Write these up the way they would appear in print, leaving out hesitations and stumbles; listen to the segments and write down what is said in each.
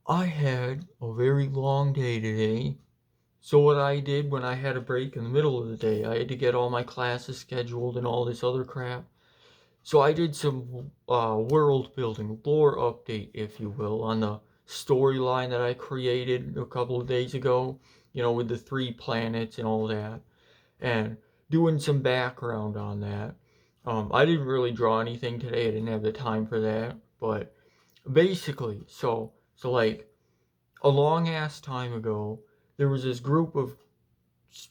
I had a very long day today. So what I did when I had a break in the middle of the day, I had to get all my classes scheduled and all this other crap. So I did some world building, lore update, if you will, on the storyline that I created a couple of days ago, with the three planets and all that, and doing some background on that. I didn't really draw anything today. I didn't have the time for that, but basically, so like a long ass time ago, there was this group of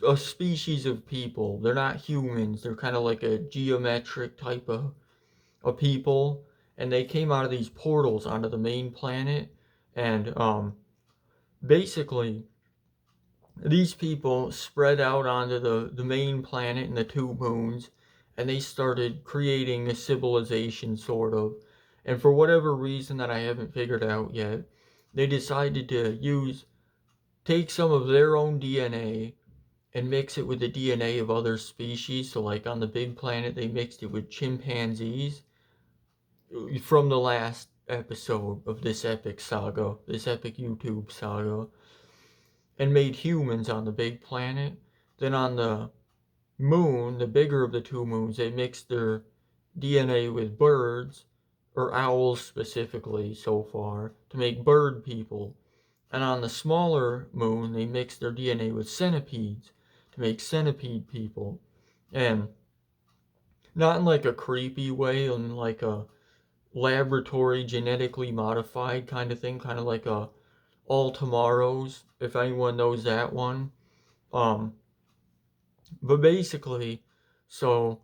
a species of people. They're not humans. They're kind of like a geometric type of people, and they came out of these portals onto the main planet. And basically, these people spread out onto the main planet and the two moons, and they started creating a civilization, sort of. And for whatever reason that I haven't figured out yet, they decided to take some of their own DNA and mix it with the DNA of other species. So, like on the big planet, they mixed it with chimpanzees from the last episode of this epic saga, this epic YouTube saga, and made humans on the big planet. Then on the moon, the bigger of the two moons, they mixed their DNA with birds, or owls specifically so far, to make bird people. And on the smaller moon, they mixed their DNA with centipedes to make centipede people. And not in like a creepy way, in like a laboratory genetically modified kind of thing, kind of like a All Tomorrows, if anyone knows that one. Um, but basically, so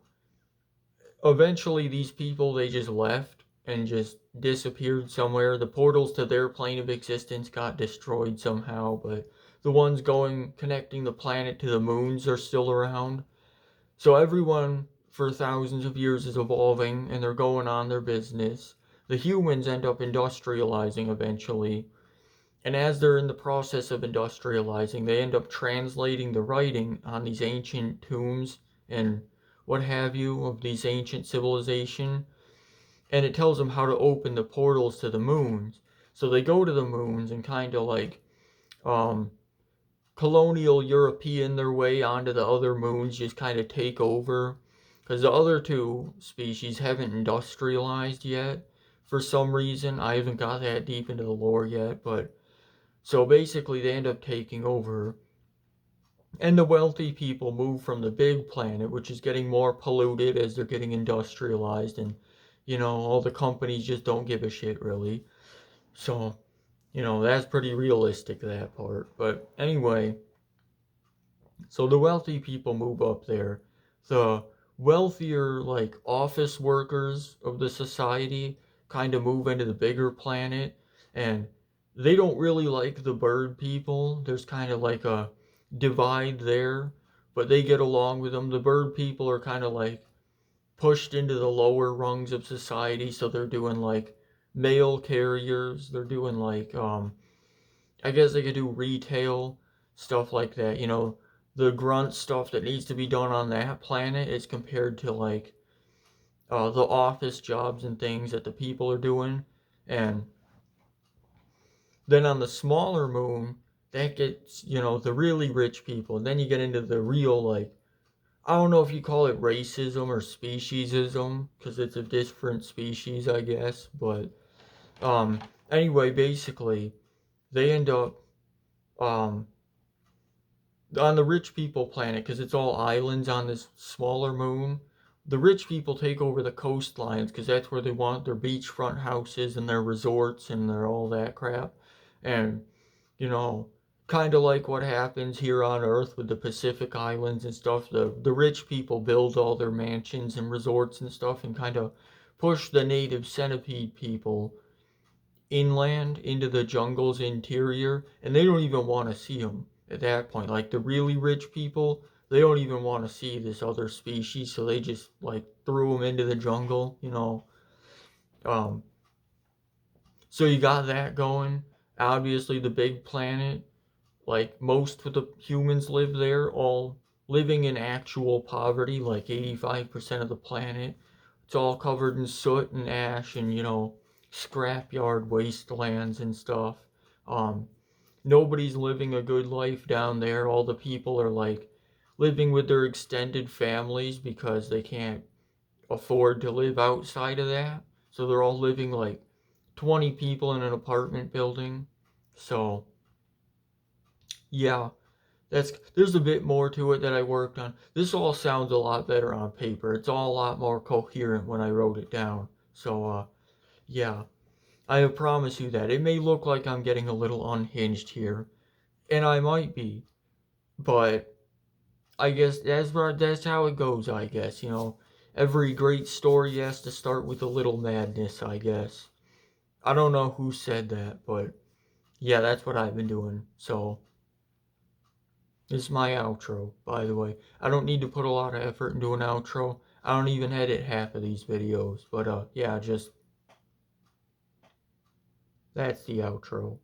eventually these people, they just left and just disappeared somewhere. The portals to their plane of existence got destroyed somehow, but the ones going connecting the planet to the moons are still around. So everyone for thousands of years is evolving and they're going on their business. The humans end up industrializing eventually. And as they're in the process of industrializing, they end up translating the writing on these ancient tombs and what have you of these ancient civilization. And it tells them how to open the portals to the moons. So they go to the moons and kind of like um, colonial European their way onto the other moons, just kind of take over. Because the other two species haven't industrialized yet for some reason. I haven't got that deep into the lore yet, but so basically they end up taking over. And the wealthy people move from the big planet, which is getting more polluted as they're getting industrialized, and all the companies just don't give a shit really. So, that's pretty realistic, that part. But anyway, so the wealthy people move up there. The wealthier, like, office workers of the society kind of move into the bigger planet, and they don't really like the bird people. There's kind of like a divide there, but they get along with them. The bird people are kind of like pushed into the lower rungs of society, so they're doing like mail carriers. They're doing like I guess they could do retail stuff like that. The grunt stuff that needs to be done on that planet is compared to like the office jobs and things that the people are doing. And then on the smaller moon, that gets, the really rich people. And then you get into the real, like, I don't know if you call it racism or speciesism, because it's a different species, I guess. But um, anyway, basically, they end up um, on the rich people planet, because it's all islands on this smaller moon. The rich people take over the coastlines because that's where they want their beachfront houses and their resorts and their all that crap. And you know, kind of like what happens here on Earth with the Pacific Islands and stuff. The rich people build all their mansions and resorts and stuff, and kind of push the native centipede people inland into the jungle's interior, and they don't even want to see them at that point. Like the really rich people, they don't even want to see this other species, so they just like threw them into the jungle. Um, so you got that going. Obviously, the big planet, like most of the humans live there, all living in actual poverty, like 85% of the planet. It's all covered in soot and ash and, scrapyard wastelands and stuff. Nobody's living a good life down there. All the people are like living with their extended families because they can't afford to live outside of that. So they're all living like 20 people in an apartment building. So, yeah, there's a bit more to it that I worked on. This all sounds a lot better on paper. It's all a lot more coherent when I wrote it down. So, yeah, I promise you that. It may look like I'm getting a little unhinged here, and I might be, but I guess that's how it goes, I guess, you know. Every great story has to start with a little madness, I guess. I don't know who said that, but yeah, that's what I've been doing. So, this is my outro, by the way. I don't need to put a lot of effort into an outro. I don't even edit half of these videos, but yeah, just that's the outro.